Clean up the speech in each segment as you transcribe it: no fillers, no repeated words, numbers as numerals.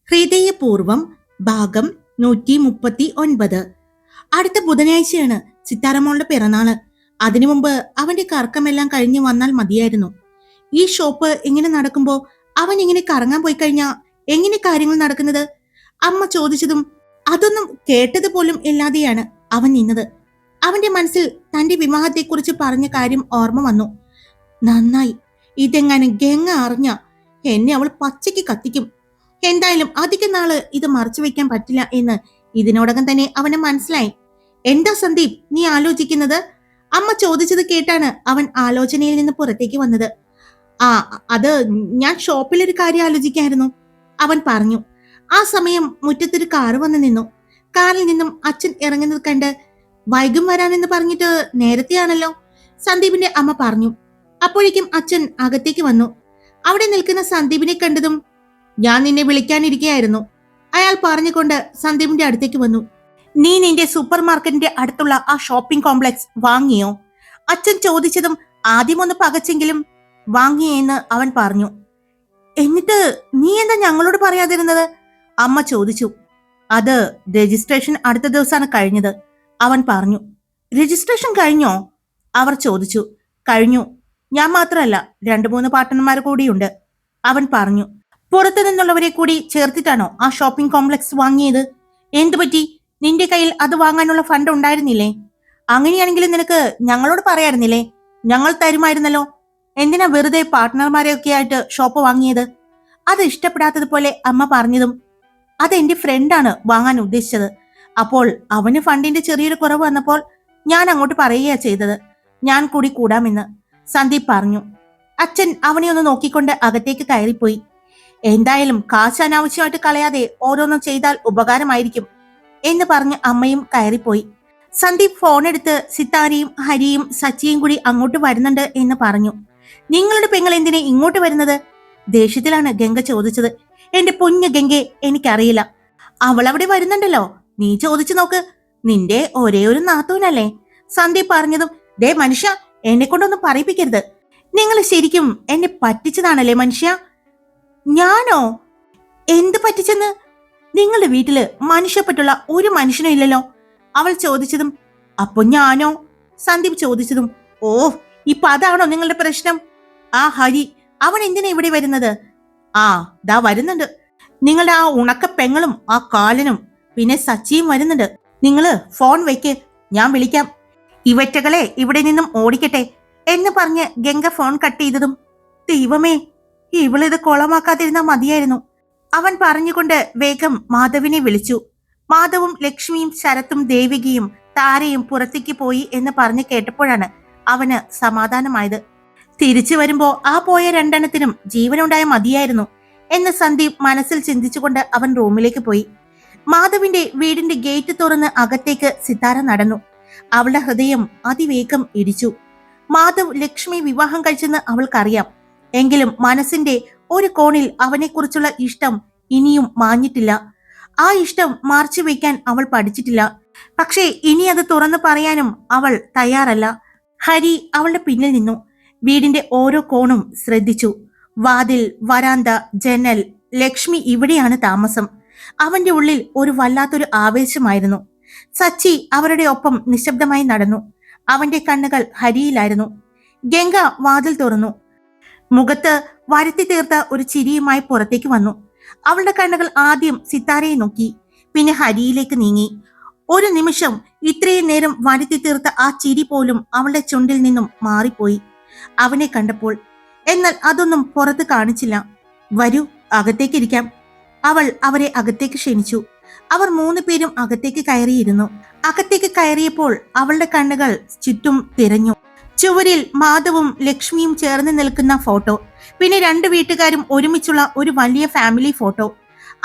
ഹൃദയപൂർവം ഭാഗം 139. അടുത്ത ബുധനാഴ്ചയാണ് സിത്താരമോളുടെ പിറന്നാള്. അതിനു മുമ്പ് അവന്റെ കറക്കമെല്ലാം കഴിഞ്ഞു വന്നാൽ മതിയായിരുന്നു. ഈ ഷോപ്പ് ഇങ്ങനെ നടക്കുമ്പോ അവൻ ഇങ്ങനെ കറങ്ങാൻ പോയി കഴിഞ്ഞാ എങ്ങനെ കാര്യങ്ങൾ നടക്കുന്നത്? അമ്മ ചോദിച്ചതും അതൊന്നും കേട്ടത് പോലും ഇല്ലാതെയാണ് അവൻ നിന്നത്. അവന്റെ മനസ്സിൽ തന്റെ വിവാഹത്തെക്കുറിച്ച് പറഞ്ഞ കാര്യം ഓർമ്മ വന്നു. നന്നായി, ഇതെങ്ങനെ ഗംഗ അറിഞ്ഞ എന്നെ അവൾ പച്ചയ്ക്ക് കത്തിക്കും. എന്തായാലും അധിക നാള് ഇത് മറച്ചു വെക്കാൻ പറ്റില്ല എന്ന് ഇതിനോടകം തന്നെ അവന് മനസ്സിലായി. എന്താ സന്ദീപ് നീ ആലോചിക്കുന്നത്? അമ്മ ചോദിച്ചത് കേട്ടാണ് അവൻ ആലോചനയിൽ നിന്ന് പുറത്തേക്ക് വന്നത്. ആ, അത് ഞാൻ ഷോപ്പിലൊരു കാര്യം ആലോചിക്കായിരുന്നു, അവൻ പറഞ്ഞു. ആ സമയം മുറ്റത്തൊരു കാറ് വന്നു നിന്നു. കാറിൽ നിന്നും അച്ഛൻ ഇറങ്ങുന്നത് കണ്ട് വൈകും വരാനെന്ന് പറഞ്ഞിട്ട് നേരത്തെയാണല്ലോ, സന്ദീപിന്റെ അമ്മ പറഞ്ഞു. അപ്പോഴേക്കും അച്ഛൻ അകത്തേക്ക് വന്നു. അവിടെ നിൽക്കുന്ന സന്ദീപിനെ കണ്ടതും ഞാൻ നിന്നെ വിളിക്കാനിരിക്കുകയായിരുന്നു, അയാൾ പറഞ്ഞുകൊണ്ട് സന്ദീപിന്റെ അടുത്തേക്ക് വന്നു. നീ നിന്റെ സൂപ്പർ മാർക്കറ്റിന്റെ അടുത്തുള്ള ആ ഷോപ്പിംഗ് കോംപ്ലക്സ് വാങ്ങിയോ? അച്ഛൻ ചോദിച്ചതും ആദ്യമൊന്ന് പകച്ചെങ്കിലും വാങ്ങിയെന്ന് അവൻ പറഞ്ഞു. എന്നിട്ട് നീ എന്താ ഞങ്ങളോട് പറയാതിരുന്നത്? അമ്മ ചോദിച്ചു. അത് രജിസ്ട്രേഷൻ അടുത്ത ദിവസമാണ് കഴിഞ്ഞത്, അവൻ പറഞ്ഞു. രജിസ്ട്രേഷൻ കഴിഞ്ഞോ? അവർ ചോദിച്ചു. കഴിഞ്ഞു. ഞാൻ മാത്രമല്ല, 2-3 പാർട്ട്ണർമാർ കൂടിയുണ്ട്, അവൻ പറഞ്ഞു. പുറത്തു നിന്നുള്ളവരെ കൂടി ചേർത്തിട്ടാണോ ആ ഷോപ്പിംഗ് കോംപ്ലക്സ് വാങ്ങിയത്? എന്തുപറ്റി? നിന്റെ കയ്യിൽ അത് വാങ്ങാനുള്ള ഫണ്ട് ഉണ്ടായിരുന്നില്ലേ? അങ്ങനെയാണെങ്കിൽ നിനക്ക് ഞങ്ങളോട് പറയായിരുന്നില്ലേ? ഞങ്ങൾ തരുമായിരുന്നല്ലോ. എന്തിനാ വെറുതെ പാർട്ട്ണർമാരെയൊക്കെ ആയിട്ട് ഷോപ്പ് വാങ്ങിയത്? അത് ഇഷ്ടപ്പെടാത്തതുപോലെ അമ്മ പറഞ്ഞതും അതെന്റെ ഫ്രണ്ടാണ് വാങ്ങാൻ ഉദ്ദേശിച്ചത്. അപ്പോൾ അവന് ഫണ്ടിന്റെ ചെറിയൊരു കുറവ് വന്നപ്പോൾ ഞാൻ അങ്ങോട്ട് പറയുകയാ ചെയ്തത്. ഞാൻ കൂടി കൂടാമെന്ന് സന്ദീപ് പറഞ്ഞു. അച്ഛൻ അവനെ ഒന്ന് നോക്കിക്കൊണ്ട് അകത്തേക്ക് കയറിപ്പോയി. എന്തായാലും കാശ് അനാവശ്യമായിട്ട് കളയാതെ ഓരോന്നും ചെയ്താൽ ഉപകാരമായിരിക്കും എന്ന് പറഞ്ഞ് അമ്മയും കയറിപ്പോയി. സന്ദീപ് ഫോണെടുത്ത് സിത്താരയും ഹരിയും സച്ചിയും കൂടി അങ്ങോട്ട് വരുന്നുണ്ട് എന്ന് പറഞ്ഞു. നിങ്ങളുടെ പെങ്ങൾ എന്തിനെ ഇങ്ങോട്ട് വരുന്നത്? ദേഷ്യത്തിലാണ് ഗംഗ ചോദിച്ചത്. എന്റെ പൊന്നു ഗംഗെ, എനിക്കറിയില്ല. അവൾ അവിടെ വരുന്നുണ്ടല്ലോ, നീ ചോദിച്ചു നോക്ക്. നിന്റെ ഒരേ ഒരു നാത്തൂനല്ലേ? സന്ദീപ് പറഞ്ഞതും ദേ മനുഷ്യ, എന്നെ കൊണ്ടൊന്നും പറയിപ്പിക്കരുത്. നിങ്ങൾ ശരിക്കും എന്നെ പറ്റിച്ചതാണല്ലേ മനുഷ്യ? ഞാനോ? എന്ത് പറ്റിച്ചെന്ന്? നിങ്ങളുടെ വീട്ടില് മനുഷ്യപ്പെട്ടുള്ള ഒരു മനുഷ്യനും ഇല്ലല്ലോ, അവൾ ചോദിച്ചതും. അപ്പൊ ഞാനോ? സന്ദീപ് ചോദിച്ചതും. ഓ, ഇപ്പൊ അതാണോ നിങ്ങളുടെ പ്രശ്നം? ആ ഹരി, അവൻ എന്തിനാ ഇവിടെ വരുന്നത്? ആ, ദാ വരുന്നുണ്ട്. നിങ്ങളുടെ ആ ഉണക്ക പെങ്ങളും ആ കാലനും പിന്നെ സച്ചിയും വരുന്നുണ്ട്. നിങ്ങള് ഫോൺ വെക്ക്, ഞാൻ വിളിക്കാം. ഇവറ്റകളെ ഇവിടെ നിന്നും ഓടിക്കട്ടെ എന്ന് പറഞ്ഞ് ഗംഗ ഫോൺ കട്ട് ചെയ്തതും ദൈവമേ, ഇവളിത് കൊളമാക്കാതിരുന്നാ മതിയായിരുന്നു, അവൻ പറഞ്ഞുകൊണ്ട് വേഗം മാധവിനെ വിളിച്ചു. മാധവും ലക്ഷ്മിയും ശരത്തും ദേവികയും താരയും പുറത്തേക്ക് പോയി എന്ന് പറഞ്ഞ് കേട്ടപ്പോഴാണ് അവന് സമാധാനമായത്. തിരിച്ചു വരുമ്പോ ആ പോയ 2 ജീവനുണ്ടായ മതിയായിരുന്നു എന്ന് സന്ദീപ് മനസ്സിൽ ചിന്തിച്ചുകൊണ്ട് അവൻ റൂമിലേക്ക് പോയി. മാധവിന്റെ വീടിന്റെ ഗേറ്റ് തുറന്ന് അകത്തേക്ക് സിത്താര നടന്നു. അവളുടെ ഹൃദയം അതിവേഗം ഇടിച്ചു. മാധവ് ലക്ഷ്മി വിവാഹം കഴിച്ചെന്ന് അവൾക്കറിയാം. എങ്കിലും മനസ്സിന്റെ ഒരു കോണിൽ അവനെക്കുറിച്ചുള്ള ഇഷ്ടം ഇനിയും മാഞ്ഞിട്ടില്ല. ആ ഇഷ്ടം മാർച്ചു വയ്ക്കാൻ അവൾ പഠിച്ചിട്ടില്ല. പക്ഷേ ഇനി അത് തുറന്നു പറയാനും അവൾ തയ്യാറല്ല. ഹരി അവളുടെ പിന്നിൽ നിന്നു. വീടിന്റെ ഓരോ കോണും ശ്രദ്ധിച്ചു. വാതിൽ, വരാന്ത, ജനൽ. ലക്ഷ്മി ഇവിടെയാണ് താമസം. അവന്റെ ഉള്ളിൽ ഒരു വല്ലാത്തൊരു ആവേശമായിരുന്നു. സച്ചി അവരുടെ ഒപ്പം നിശബ്ദമായി നടന്നു. അവന്റെ കണ്ണുകൾ ഹരിയിലായിരുന്നു. ഗംഗ വാതിൽ തുറന്നു. മുഖത്ത് വരുത്തി തീർത്ത ഒരു ചിരിയുമായി പുറത്തേക്ക് വന്നു. അവളുടെ കണ്ണുകൾ ആദ്യം സിത്താരയെ നോക്കി, പിന്നെ ഹരിയിലേക്ക് നീങ്ങി. ഒരു നിമിഷം ഇത്രയും നേരം വരുത്തി തീർത്ത ആ ചിരി പോലും അവളുടെ ചുണ്ടിൽ നിന്നും മാറിപ്പോയി അവനെ കണ്ടപ്പോൾ. എന്നാൽ അതൊന്നും പുറത്ത് കാണിച്ചില്ല. വരൂ, അകത്തേക്കിരിക്കാം, അവൾ അവരെ അകത്തേക്ക് ക്ഷണിച്ചു. അവർ 3 പേരും അകത്തേക്ക് കയറിയിരുന്നു. അകത്തേക്ക് കയറിയപ്പോൾ അവളുടെ കണ്ണുകൾ ചുറ്റും തിരഞ്ഞു. ചുവരിൽ മാധവും ലക്ഷ്മിയും ചേർന്ന് നിൽക്കുന്ന ഫോട്ടോ, പിന്നെ 2 വീട്ടുകാരും ഒരുമിച്ചുള്ള ഒരു വലിയ ഫാമിലി ഫോട്ടോ.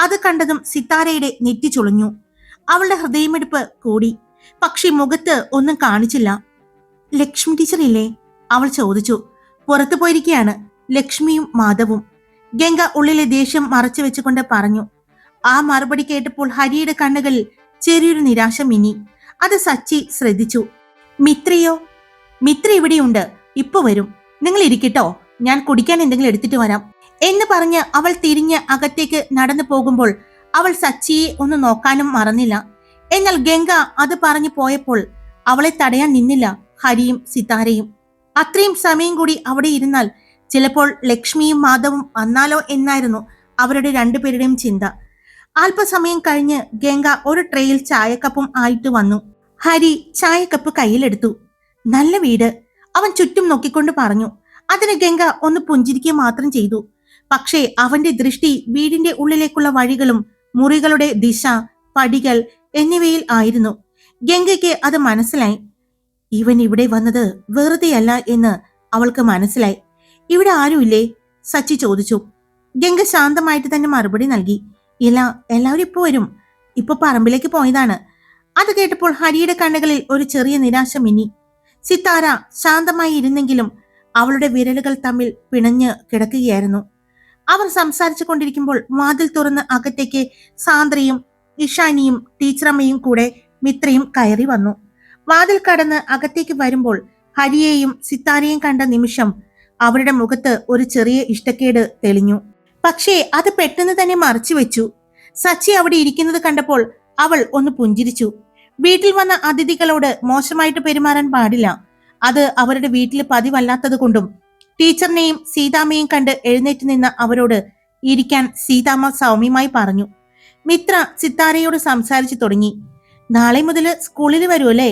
അത് കണ്ടതും സിത്താരയുടെ നെറ്റി ചുളിഞ്ഞു. അവളുടെ ഹൃദയമെടുപ്പ് കൂടി. പക്ഷെ മുഖത്ത് ഒന്നും കാണിച്ചില്ല. ലക്ഷ്മി ടീച്ചർ ഇല്ലേ? അവൾ ചോദിച്ചു. പുറത്തു പോയിരിക്കുകയാണ് ലക്ഷ്മിയും മാധവും, ഗംഗ ഉള്ളിലെ ദേഷ്യം മറച്ചു വെച്ചുകൊണ്ട് പറഞ്ഞു. ആ മറുപടി കേട്ടപ്പോൾ ഹരിയുടെ കണ്ണുകളിൽ ചെറിയൊരു നിരാശ മിന്നി. അത് സച്ചി ശ്രദ്ധിച്ചു. മിത്രയോ? മിത്ര ഇവിടെയുണ്ട്, ഇപ്പൊ വരും, നിങ്ങൾ ഇരിക്കട്ടോ, ഞാൻ കുടിക്കാൻ എന്തെങ്കിലും എടുത്തിട്ട് വരാം എന്ന് പറഞ്ഞ് അവൾ തിരിഞ്ഞ് അകത്തേക്ക് നടന്നു പോകുമ്പോൾ അവൾ സച്ചിയെ ഒന്ന് നോക്കാനും മറന്നില്ല. എന്നാൽ ഗംഗ അത് പറഞ്ഞു പോയപ്പോൾ അവളെ തടയാൻ നിന്നില്ല ഹരിയും സിതാരയും. അത്രയും സമയം കൂടി അവിടെ ഇരുന്നാൽ ചിലപ്പോൾ ലക്ഷ്മിയും മാധവും വന്നാലോ എന്നായിരുന്നു അവരുടെ രണ്ടുപേരുടെയും ചിന്ത. അല്പസമയം കഴിഞ്ഞ് ഗംഗ ഒരു ട്രേയിൽ ചായക്കപ്പും ആയിട്ട് വന്നു. ഹരി ചായക്കപ്പ് കയ്യിലെടുത്തു. നല്ല വീട്, അവൻ ചുറ്റും നോക്കിക്കൊണ്ട് പറഞ്ഞു. അതിന് ഗംഗ ഒന്ന് പുഞ്ചിരിക്കുക മാത്രം ചെയ്തു. പക്ഷേ അവന്റെ ദൃഷ്ടി വീടിന്റെ ഉള്ളിലേക്കുള്ള വഴികളും മുറികളുടെ ദിശ, പടികൾ എന്നിവയിൽ ആയിരുന്നു. ഗംഗയ്ക്ക് അത് മനസ്സിലായി. ഇവൻ ഇവിടെ വന്നത് വെറുതെയല്ല എന്ന് അവൾക്ക് മനസ്സിലായി. ഇവിടെ ആരുമില്ലേ? സച്ചി ചോദിച്ചു. ഗംഗ ശാന്തമായിട്ട് തന്നെ മറുപടി നൽകി. ഇല്ല, എല്ലാവരും ഇപ്പൊ വരും. ഇപ്പൊ പറമ്പിലേക്ക് പോയതാണ്. അത് കേട്ടപ്പോൾ ഹരിയുടെ കണ്ണുകളിൽ ഒരു ചെറിയ നിരാശ മിന്നി. സിതാര ശാന്തമായി ഇരുന്നെങ്കിലും അവളുടെ വിരലുകൾ തമ്മിൽ പിണഞ്ഞ് കിടക്കുകയായിരുന്നു. അവർ സംസാരിച്ചു കൊണ്ടിരിക്കുമ്പോൾ വാതിൽ തുറന്ന് അകത്തേക്ക് സാന്ദ്രയും ഇഷാനിയും ടീച്ചറമ്മയും കൂടെ മിത്രയും കയറി വന്നു. വാതിൽ കടന്ന് അകത്തേക്ക് വരുമ്പോൾ ഹരിയെയും സിതാരയെയും കണ്ട നിമിഷം അവരുടെ മുഖത്ത് ഒരു ചെറിയ ഇഷ്ടക്കേട് തെളിഞ്ഞു. പക്ഷേ അത് പെട്ടെന്ന് തന്നെ മറച്ചു വെച്ചു. സച്ചി അവിടെ ഇരിക്കുന്നത് കണ്ടപ്പോൾ അവൾ ഒന്ന് പുഞ്ചിരിച്ചു. വീട്ടിൽ വന്ന അതിഥികളോട് മോശമായിട്ട് പെരുമാറാൻ പാടില്ല. അത് അവരുടെ വീട്ടിൽ പതിവല്ലാത്തത് കൊണ്ടും ടീച്ചറിനെയും സീതാമ്മയും കണ്ട് എഴുന്നേറ്റ് നിന്ന അവരോട് ഇരിക്കാൻ സീതാമ്മ സൗമ്യമായി പറഞ്ഞു. മിത്ര സിത്താരയോട് സംസാരിച്ചു തുടങ്ങി. നാളെ മുതൽ സ്കൂളിൽ വരുമല്ലേ?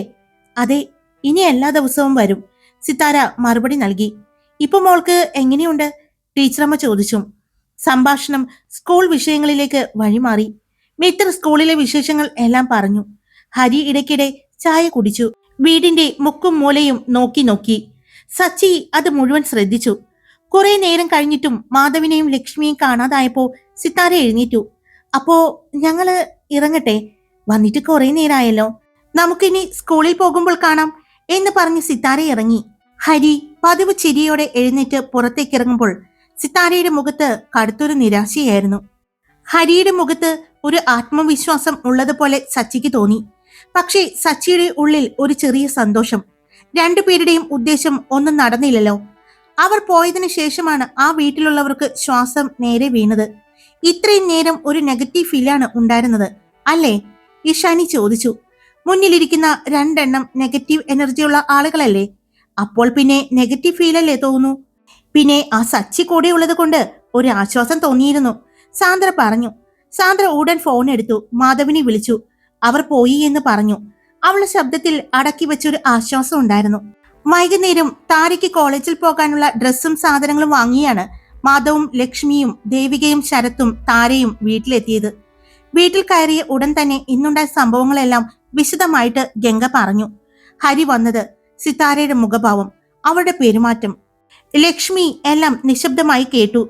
അതെ, ഇനി എല്ലാ ദിവസവും വരും, സിത്താര മറുപടി നൽകി. ഇപ്പൊ മോൾക്ക് എങ്ങനെയുണ്ട്? ടീച്ചറമ്മ ചോദിച്ചു. സംഭാഷണം സ്കൂൾ വിഷയങ്ങളിലേക്ക് വഴിമാറി. മിത്ര സ്കൂളിലെ വിശേഷങ്ങൾ എല്ലാം പറഞ്ഞു. ഹരി ഇടയ്ക്കിടെ ചായ കുടിച്ചു. വീടിന്റെ മുക്കും മൂലയും നോക്കി നോക്കി. സച്ചി അത് മുഴുവൻ ശ്രദ്ധിച്ചു. കുറെ നേരം കഴിഞ്ഞിട്ടും മാധവിനെയും ലക്ഷ്മിയെയും കാണാതായപ്പോ സിത്താര എഴുന്നേറ്റു. അപ്പോ ഞങ്ങള് ഇറങ്ങട്ടെ, വന്നിട്ട് കുറെ നേരമായല്ലോ, നമുക്കിനി സ്കൂളിൽ പോകുമ്പോൾ കാണാം എന്ന് പറഞ്ഞ് സിത്താര ഇറങ്ങി. ഹരി പതിവ് ചിരിയോടെ എഴുന്നേറ്റ് പുറത്തേക്ക് ഇറങ്ങുമ്പോൾ സിത്താരയുടെ മുഖത്ത് കടുത്തൊരു നിരാശയായിരുന്നു. ഹരിയുടെ മുഖത്ത് ഒരു ആത്മവിശ്വാസം ഉള്ളതുപോലെ സച്ചിക്ക് തോന്നി. പക്ഷേ സച്ചിയുടെ ഉള്ളിൽ ഒരു ചെറിയ സന്തോഷം. രണ്ടുപേരുടെയും ഉദ്ദേശം ഒന്നും നടന്നില്ലല്ലോ. അവർ പോയതിനു ശേഷമാണ് ആ വീട്ടിലുള്ളവർക്ക് ശ്വാസം നേരെ വീണത്. ഇത്രയും നേരം ഒരു നെഗറ്റീവ് ഫീലാണ് ഉണ്ടായിരുന്നത് അല്ലേ? ഇഷാനി ചോദിച്ചു. മുന്നിലിരിക്കുന്ന രണ്ടെണ്ണം നെഗറ്റീവ് എനർജിയുള്ള ആളുകളല്ലേ? അപ്പോൾ പിന്നെ നെഗറ്റീവ് ഫീലല്ലേ തോന്നൂ? പിന്നെ ആ സച്ചി കൂടെ ഉള്ളത് കൊണ്ട് ഒരു ആശ്വാസം തോന്നിയിരുന്നു, സാന്ദ്ര പറഞ്ഞു. സാന്ദ്ര ഉടൻ ഫോൺ എടുത്തു മാധവിനെ വിളിച്ചു. അവർ പോയി എന്ന് പറഞ്ഞു. അവളുടെ ശബ്ദത്തിൽ അടക്കി വെച്ചൊരു ആശ്വാസം ഉണ്ടായിരുന്നു. വൈകുന്നേരം താരയ്ക്ക് കോളേജിൽ പോകാനുള്ള ഡ്രസ്സും സാധനങ്ങളും വാങ്ങിയാണ് മാധവും ലക്ഷ്മിയും ദേവികയും ശരത്തും താരയും വീട്ടിലെത്തിയത്. വീട്ടിൽ കയറിയ ഉടൻ തന്നെ ഇന്നുണ്ടായ സംഭവങ്ങളെല്ലാം വിശദമായിട്ട് ഗംഗ പറഞ്ഞു. ഹരി വന്നത്, സിതാരയുടെ മുഖഭാവം, അവളുടെ പെരുമാറ്റം. ലക്ഷ്മി എല്ലാം നിശബ്ദമായി കേട്ടു.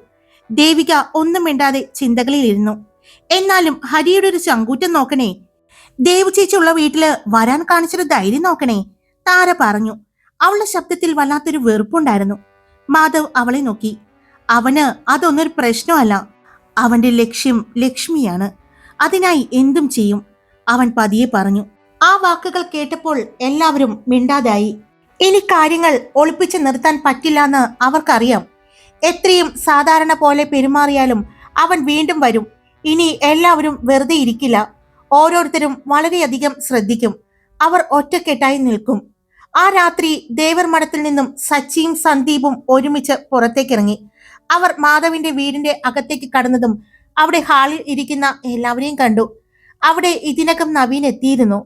ദേവിക ഒന്നും മിണ്ടാതെ ചിന്തകളിലിരുന്നു. എന്നാലും ഹരിയുടെ ഒരു ചങ്കൂറ്റം നോക്കണേ, ദേവു ചേച്ചിയുള്ള വീട്ടില് വരാൻ കാണിച്ചൊരു ധൈര്യം നോക്കണേ, താര പറഞ്ഞു. അവളുടെ ശബ്ദത്തിൽ വല്ലാത്തൊരു വെറുപ്പുണ്ടായിരുന്നു. മാധവ് അവളെ നോക്കി. അവന് അതൊന്നൊരു പ്രശ്നമല്ല. അവന്റെ ലക്ഷ്യം ലക്ഷ്മിയാണ്. അതിനായി എന്തും ചെയ്യും, അവൻ പതിയെ പറഞ്ഞു. ആ വാക്കുകൾ കേട്ടപ്പോൾ എല്ലാവരും മിണ്ടാതായി. ഇനി കാര്യങ്ങൾ ഒളിപ്പിച്ചു നിർത്താൻ പറ്റില്ലെന്ന് അവർക്കറിയാം. എത്രയും സാധാരണ പോലെ പെരുമാറിയാലും അവൻ വീണ്ടും വരും. ഇനി എല്ലാവരും വെറുതെ ഇരിക്കില്ല. ഓരോരുത്തരും വളരെയധികം ശ്രദ്ധിക്കും. അവർ ഒറ്റക്കെട്ടായി നിൽക്കും. ആ രാത്രി ദേവർ മഠത്തിൽ നിന്നും സച്ചിയും സന്ദീപും ഒരുമിച്ച് പുറത്തേക്കിറങ്ങി. അവർ മാധവിന്റെ വീടിന്റെ അകത്തേക്ക് കടന്നതും അവിടെ ഹാളിൽ ഇരിക്കുന്ന എല്ലാവരെയും കണ്ടു. അവിടെ ഇതിനകം നവീൻ എത്തിയിരുന്നു.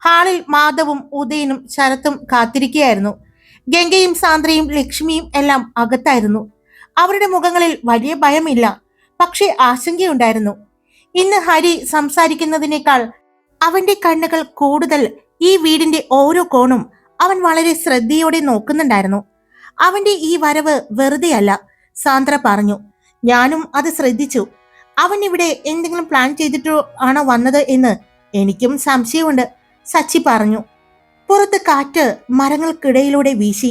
ഹാളിൽ മാധവും ഉദയനും ശരത്തും കാത്തിരിക്കുകയായിരുന്നു. ഗംഗയും സാന്ദ്രയും ലക്ഷ്മിയും എല്ലാം അകത്തായിരുന്നു. അവരുടെ മുഖങ്ങളിൽ വലിയ ഭയമില്ല, പക്ഷേ ആശങ്കയുണ്ടായിരുന്നു. ഇന്ന് ഹരി സംസാരിക്കുന്നതിനേക്കാൾ അവന്റെ കണ്ണുകൾ കൂടുതൽ ഈ വീടിന്റെ ഓരോ കോണും അവൻ വളരെ ശ്രദ്ധയോടെ നോക്കുന്നുണ്ടായിരുന്നു. അവന്റെ ഈ വരവ് വെറുതെയല്ല, സാന്ദ്ര പറഞ്ഞു. ഞാനും അത് ശ്രദ്ധിച്ചു. അവൻ ഇവിടെ എന്തെങ്കിലും പ്ലാൻ ചെയ്തിട്ടോ ആണോ വന്നത് എന്ന് എനിക്കും സംശയമുണ്ട്, സച്ചി പറഞ്ഞു. പുറത്ത് കാറ്റ് മരങ്ങൾക്കിടയിലൂടെ വീശി.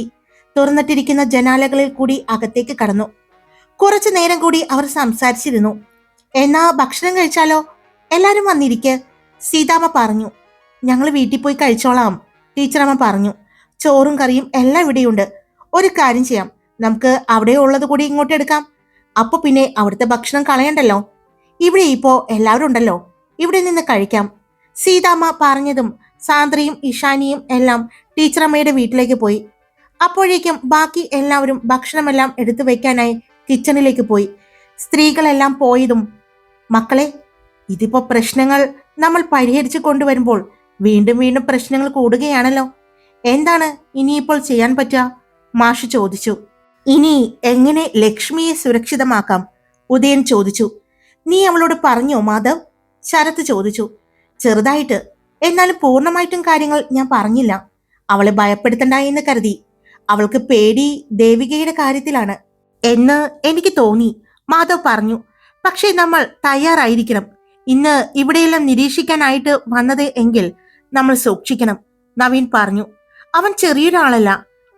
തുറന്നിട്ടിരിക്കുന്ന ജനാലകളിൽ കൂടി അകത്തേക്ക് കടന്നു. കുറച്ചു നേരം കൂടി അവർ സംസാരിച്ചിരുന്നു. എന്നാ ഭക്ഷണം കഴിച്ചാലോ? എല്ലാരും വന്നിരിക്കെ, സീതാമ്മ പറഞ്ഞു. ഞങ്ങൾ വീട്ടിൽ പോയി കഴിച്ചോളാം, ടീച്ചറമ്മ പറഞ്ഞു. ചോറും കറിയും എല്ലാം ഇവിടെയുണ്ട്. ഒരു കാര്യം ചെയ്യാം, നമുക്ക് അവിടെ ഉള്ളത് കൂടി ഇങ്ങോട്ട് എടുക്കാം. അപ്പൊ പിന്നെ അവിടുത്തെ ഭക്ഷണം കളയണ്ടല്ലോ. ഇവിടെ ഇപ്പോ എല്ലാവരും ഉണ്ടല്ലോ, ഇവിടെ നിന്ന് കഴിക്കാം. സീതാമ്മ പറഞ്ഞതും സാന്ദ്രയും ഇഷാനിയും എല്ലാം ടീച്ചറമ്മയുടെ വീട്ടിലേക്ക് പോയി. അപ്പോഴേക്കും ബാക്കി എല്ലാവരും ഭക്ഷണമെല്ലാം എടുത്തു വെക്കാനായി കിച്ചണിലേക്ക് പോയി. സ്ത്രീകളെല്ലാം പോയതും, മക്കളെ, ഇതിപ്പോ പ്രശ്നങ്ങൾ നമ്മൾ പരിഹരിച്ചു കൊണ്ടുവരുമ്പോൾ വീണ്ടും വീണ്ടും പ്രശ്നങ്ങൾ കൂടുകയാണല്ലോ. എന്താണ് ഇനിയിപ്പോൾ ചെയ്യാൻ പറ്റുക? മാഷ് ചോദിച്ചു. ഇനി എങ്ങനെ ലക്ഷ്മിയെ സുരക്ഷിതമാക്കാം? ഉദയൻ ചോദിച്ചു. നീ അവളോട് പറഞ്ഞോ മാധവ്? ശരത്ത് ചോദിച്ചു. ചെറുതായിട്ട്, എന്നാലും പൂർണ്ണമായിട്ടും കാര്യങ്ങൾ ഞാൻ പറഞ്ഞില്ല. അവളെ ഭയപ്പെടുത്തണ്ട എന്ന് കരുതി. അവൾക്ക് പേടി ദേവികയുടെ കാര്യത്തിലാണ് എന്ന് എനിക്ക് തോന്നി, മാധവ് പറഞ്ഞു. പക്ഷേ നമ്മൾ തയ്യാറായിരിക്കണം. ഇന്ന് ഇവിടെയെല്ലാം നിരീക്ഷിക്കാനായിട്ട് വന്നത് എങ്കിൽ നമ്മൾ സൂക്ഷിക്കണം, നവീൻ പറഞ്ഞു. അവൻ ചെറിയൊരാളല്ല,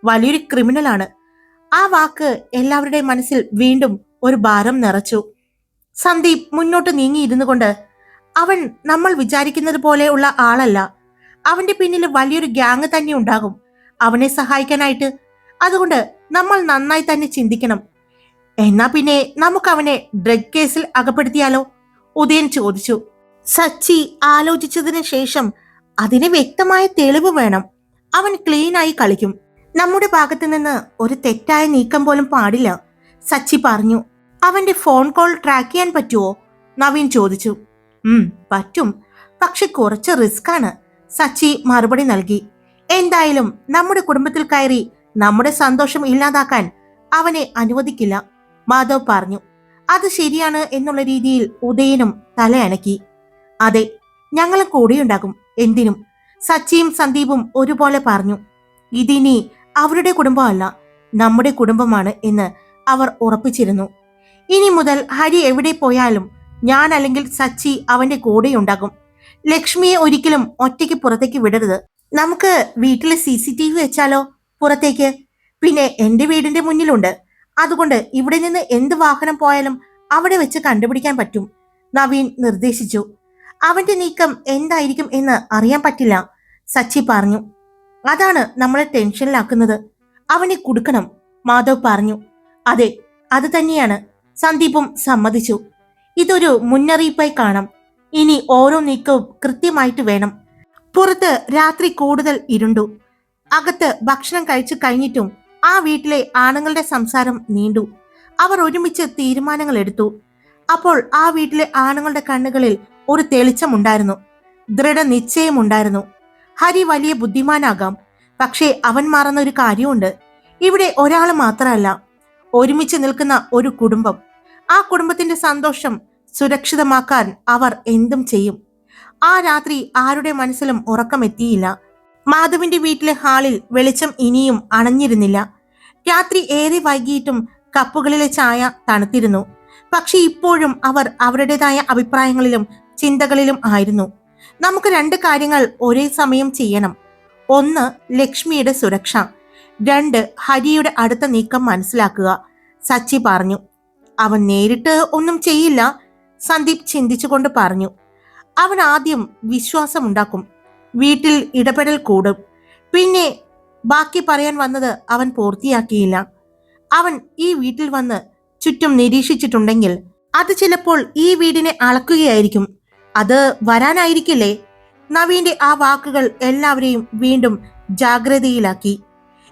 വലിയൊരു ക്രിമിനലാണ്. ആ വാക്ക് എല്ലാവരുടെയും മനസ്സിൽ വീണ്ടും ഒരു ഭാരം നിറച്ചു. സന്ദീപ് മുന്നോട്ട് നീങ്ങിയിരുന്നു കൊണ്ട്, അവൻ നമ്മൾ വിചാരിക്കുന്നത് പോലെയുള്ള ആളല്ല. അവന്റെ പിന്നിൽ വലിയൊരു ഗ്യാങ് തന്നെ ഉണ്ടാകും അവനെ സഹായിക്കാനായിട്ട്. അതുകൊണ്ട് നമ്മൾ നന്നായി തന്നെ ചിന്തിക്കണം. എന്നാ പിന്നെ നമുക്ക് അവനെ ഡ്രഗ് കേസിൽ അകപ്പെടുത്തിയാലോ? ഉദയൻ ചോദിച്ചു. സച്ചി ആലോചിച്ചതിന് ശേഷം, അതിന് വ്യക്തമായ തെളിവ് വേണം. അവൻ ക്ലീനായി കളിക്കും. നമ്മുടെ ഭാഗത്ത് നിന്ന് ഒരു തെറ്റായ നീക്കം പോലും പാടില്ല, സച്ചി പറഞ്ഞു. അവന്റെ ഫോൺ കോൾ ട്രാക്ക് ചെയ്യാൻ പറ്റുമോ? നവീൻ ചോദിച്ചു. പറ്റും, പക്ഷെ കുറച്ച് റിസ്ക് ആണ്, സച്ചി മറുപടി നൽകി. എന്തായാലും നമ്മുടെ കുടുംബത്തിൽ കയറി നമ്മുടെ സന്തോഷം ഇല്ലാതാക്കാൻ അവനെ അനുവദിക്കില്ല, മാധവ് പറഞ്ഞു. അത് ശരിയാണ് എന്നുള്ള രീതിയിൽ ഉദയനും തലയണക്കി. അതെ, ഞങ്ങളും കൂടെയുണ്ടാകും എന്തിനും, സച്ചിയും സന്ദീപും ഒരുപോലെ പറഞ്ഞു. ഇതിനി അവരുടെ കുടുംബമല്ല, നമ്മുടെ കുടുംബമാണ് എന്ന് അവർ ഉറപ്പിച്ചിരുന്നു. ഇനി മുതൽ ഹരി എവിടെ പോയാലും ഞാൻ അല്ലെങ്കിൽ സച്ചി അവന്റെ കൂടെയുണ്ടാകും. ലക്ഷ്മിയെ ഒരിക്കലും ഒറ്റയ്ക്ക് പുറത്തേക്ക് വിടരുത്. നമുക്ക് വീട്ടിലെ CCTV വെച്ചാലോ പുറത്തേക്ക്? പിന്നെ എന്റെ വീടിന്റെ മുന്നിലുണ്ട്. അതുകൊണ്ട് ഇവിടെ നിന്ന് എന്ത് വാഹനം പോയാലും അവിടെ വെച്ച് കണ്ടുപിടിക്കാൻ പറ്റും, നവീൻ നിർദ്ദേശിച്ചു. അവന്റെ നീക്കം എന്തായിരിക്കും എന്ന് അറിയാൻ പറ്റില്ല, സച്ചി പറഞ്ഞു. അതാണ് നമ്മളെ ടെൻഷനിലാക്കുന്നത്. അവനെ കുടുക്കണം, മാധവ് പറഞ്ഞു. അതെ, അത് തന്നെയാണ്, സന്ദീപും സമ്മതിച്ചു. ഇതൊരു മുന്നറിയിപ്പായി കാണാം. ഇനി ഓരോ നീക്കവും കൃത്യമായിട്ട് വേണം. പുറത്ത് രാത്രി കൂടുതൽ ഇരുണ്ടു. അകത്ത് ഭക്ഷണം കഴിച്ചു കഴിഞ്ഞിട്ടും ആ വീട്ടിലെ ആണുങ്ങളുടെ സംസാരം നീണ്ടു. അവർ ഒരുമിച്ച് തീരുമാനങ്ങൾ എടുത്തു. അപ്പോൾ ആ വീട്ടിലെ ആണുങ്ങളുടെ കണ്ണുകളിൽ ഒരു തെളിച്ചമുണ്ടായിരുന്നു, ദൃഢനിശ്ചയമുണ്ടായിരുന്നു. ഹരി വലിയ ബുദ്ധിമാനാകാം, പക്ഷേ അവൻ മറന്ന ഒരു കാര്യമുണ്ട്. ഇവിടെ ഒരാൾ മാത്രമല്ല, ഒരുമിച്ച് നിൽക്കുന്ന ഒരു കുടുംബം. ആ കുടുംബത്തിന്റെ സന്തോഷം സുരക്ഷിതമാക്കാൻ അവർ എന്തും ചെയ്യും. ആ രാത്രി ആരുടെ മനസ്സിലും ഉറക്കമെത്തിയില്ല. മാധവിന്റെ വീട്ടിലെ ഹാളിൽ വെളിച്ചം ഇനിയും അണഞ്ഞിരുന്നില്ല. രാത്രി ഏറെ വൈകിയിട്ടും കപ്പുകളിലെ ചായ തണുത്തിരുന്നു. പക്ഷെ ഇപ്പോഴും അവർ അവരുടേതായ അഭിപ്രായങ്ങളിലും ചിന്തകളിലും ആയിരുന്നു. നമുക്ക് രണ്ട് കാര്യങ്ങൾ ഒരേ സമയം ചെയ്യണം. ഒന്ന്, ലക്ഷ്മിയുടെ സുരക്ഷ. രണ്ട്, ഹരിയുടെ അടുത്ത നീക്കം മനസ്സിലാക്കുക, സച്ചി പറഞ്ഞു. അവൻ നേരിട്ട് ഒന്നും ചെയ്യില്ല, സന്ദീപ് ചിന്തിച്ചുകൊണ്ട് പറഞ്ഞു. അവൻ ആദ്യം വിശ്വാസമുണ്ടാക്കും, വീട്ടിൽ ഇടപെടൽ കൂടും. പിന്നെ ബാക്കി പറയാൻ വന്നത് അവൻ പൂർത്തിയാക്കിയില്ല. അവൻ ഈ വീട്ടിൽ വന്ന് ചുറ്റും നിരീക്ഷിച്ചിട്ടുണ്ടെങ്കിൽ അത് ചിലപ്പോൾ ഈ വീടിനെ അളക്കുകയായിരിക്കും. അത് വരാനായിരിക്കില്ലേ? നവീന്റെ ആ വാക്കുകൾ എല്ലാവരെയും വീണ്ടും ജാഗ്രതയിലാക്കി.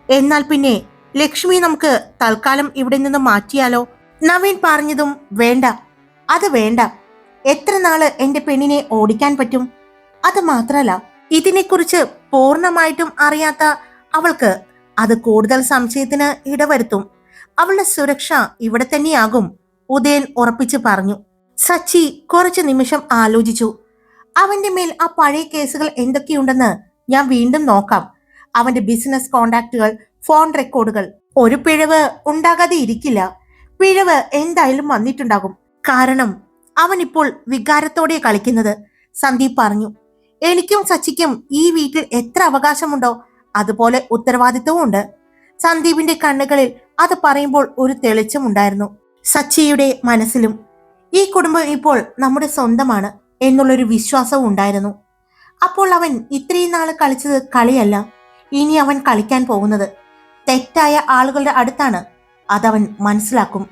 എന്നാൽ പിന്നെ ലക്ഷ്മി നമുക്ക് തൽക്കാലം ഇവിടെ നിന്ന് മാറ്റിയാലോ? നവീൻ പറഞ്ഞതും, വേണ്ട, അത് വേണ്ട. എത്ര നാള് എന്റെ പെണ്ണിനെ ഓടിക്കാൻ പറ്റും? അത് മാത്രല്ല, ഇതിനെക്കുറിച്ച് പൂർണ്ണമായിട്ടും അറിയാത്ത അവൾക്ക് അത് കൂടുതൽ സംശയത്തിന് ഇടവരുത്തും. അവളുടെ സുരക്ഷ ഇവിടെ തന്നെയാകും, ഉദയൻ ഉറപ്പിച്ചു പറഞ്ഞു. സച്ചി കുറച്ചു നിമിഷം ആലോചിച്ചു. അവന്റെ മേൽ ആ പഴയ കേസുകൾ എന്തൊക്കെയുണ്ടെന്ന് ഞാൻ വീണ്ടും നോക്കാം. അവന്റെ ബിസിനസ് കോണ്ടാക്റ്റുകൾ, ഫോൺ റെക്കോർഡുകൾ. ഒരു പിഴവ് ഉണ്ടാകാതെ ഇരിക്കില്ല. പിഴവ് എന്തായാലും വന്നിട്ടുണ്ടാകും. കാരണം അവൻ ഇപ്പോൾ വികാരത്തോടെ കളിക്കുന്നത്, സന്ദീപ് പറഞ്ഞു. എനിക്കും സച്ചിക്കും ഈ വീട്ടിൽ എത്ര അവകാശമുണ്ടോ അതുപോലെ ഉത്തരവാദിത്വവും ഉണ്ട്. സന്ദീപിന്റെ കണ്ണുകളിൽ അത് പറയുമ്പോൾ ഒരു തെളിച്ചമുണ്ടായിരുന്നു. സച്ചിയുടെ മനസ്സിലും ഈ കുടുംബം ഇപ്പോൾ നമ്മുടെ സ്വന്തമാണ് എന്നുള്ളൊരു വിശ്വാസവും ഉണ്ടായിരുന്നു. അപ്പോൾ അവൻ ഇത്രയും നാള് കളിച്ചത് കളിയല്ല. ഇനി അവൻ കളിക്കാൻ പോകുന്നത് തെറ്റായ ആളുകളുടെ അടുത്താണ്. അതവൻ മനസ്സിലാക്കും.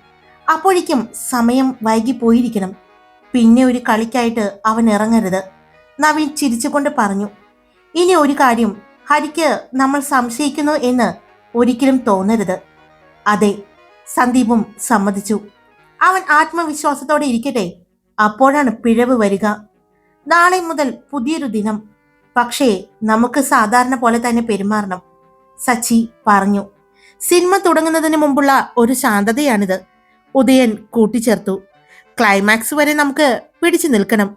അപ്പോഴേക്കും സമയം വൈകി പോയിരിക്കണം. പിന്നെ ഒരു കളിക്കായിട്ട് അവൻ ഇറങ്ങരുത്. നവീൻ ചിരിച്ചുകൊണ്ട് പറഞ്ഞു. ഇനി ഒരു കാര്യം, ഹരിക്ക് നമ്മൾ സംശയിക്കുന്നു എന്ന് ഒരിക്കലും തോന്നരുത്. അതെ, സന്ദീപും സമ്മതിച്ചു. അവൻ ആത്മവിശ്വാസത്തോടെ ഇരിക്കട്ടെ, അപ്പോഴാണ് പിഴവ് വരിക. നാളെ മുതൽ പുതിയൊരു ദിനം, പക്ഷേ നമുക്ക് സാധാരണ പോലെ തന്നെ പെരുമാറണം, സച്ചി പറഞ്ഞു. സിനിമ തുടങ്ങുന്നതിന് മുമ്പുള്ള ഒരു ശാന്തതയാണിത്, ഉദയൻ കൂട്ടിച്ചേർത്തു. ക്ലൈമാക്സ് വരെ നമുക്ക് പിടിച്ചു നിൽക്കണം.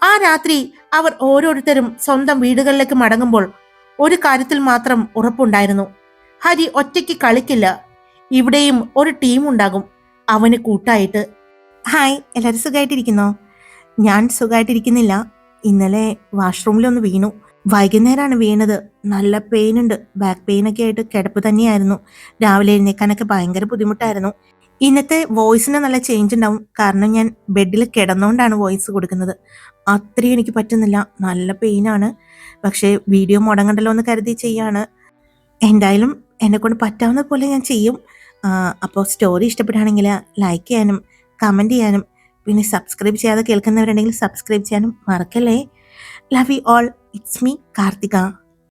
ആ രാത്രി അവർ ഓരോരുത്തരും സ്വന്തം വീടുകളിലേക്ക് മടങ്ങുമ്പോൾ ഒരു കാര്യത്തിൽ മാത്രം ഉറപ്പുണ്ടായിരുന്നു. ഹരി ഒറ്റയ്ക്ക് കളിക്കില്ല. ഇവിടെയും ഒരു ടീം ഉണ്ടാകും അവന് കൂട്ടായിട്ട്. ഹായ്, എല്ലാവരും സുഖമായിട്ടിരിക്കുന്നോ? ഞാൻ സുഖമായിട്ടിരിക്കുന്നില്ല. ഇന്നലെ വാഷ്റൂമിലൊന്ന് വീണു. വൈകുന്നേരമാണ് വീണത്. നല്ല പെയിൻ ഉണ്ട്. ബാക്ക് പെയിൻ ഒക്കെ ആയിട്ട് കിടപ്പ് തന്നെയായിരുന്നു. രാവിലെ എഴുന്നേക്കാനൊക്കെ ഭയങ്കര ബുദ്ധിമുട്ടായിരുന്നു. ഇന്നത്തെ വോയിസിന് നല്ല ചേഞ്ച് ഉണ്ടാവും, കാരണം ഞാൻ ബെഡിൽ കിടന്നുകൊണ്ടാണ് വോയിസ് കൊടുക്കുന്നത്. അത്രയും എനിക്ക് പറ്റുന്നില്ല, നല്ല പെയിനാണ്. പക്ഷേ വീഡിയോ മുടങ്ങണ്ടല്ലോ എന്ന് കരുതി ചെയ്യാണ്. എന്തായാലും എന്നെക്കൊണ്ട് പറ്റാവുന്ന പോലെ ഞാൻ ചെയ്യും. അപ്പോൾ സ്റ്റോറി ഇഷ്ടപ്പെടുകയാണെങ്കിൽ ലൈക്ക് ചെയ്യാനും കമൻറ്റ് ചെയ്യാനും പിന്നെ സബ്സ്ക്രൈബ് ചെയ്യാതെ കേൾക്കുന്നവരുണ്ടെങ്കിൽ സബ്സ്ക്രൈബ് ചെയ്യാനും മറക്കല്ലേ. Love you all. It's me Karthika.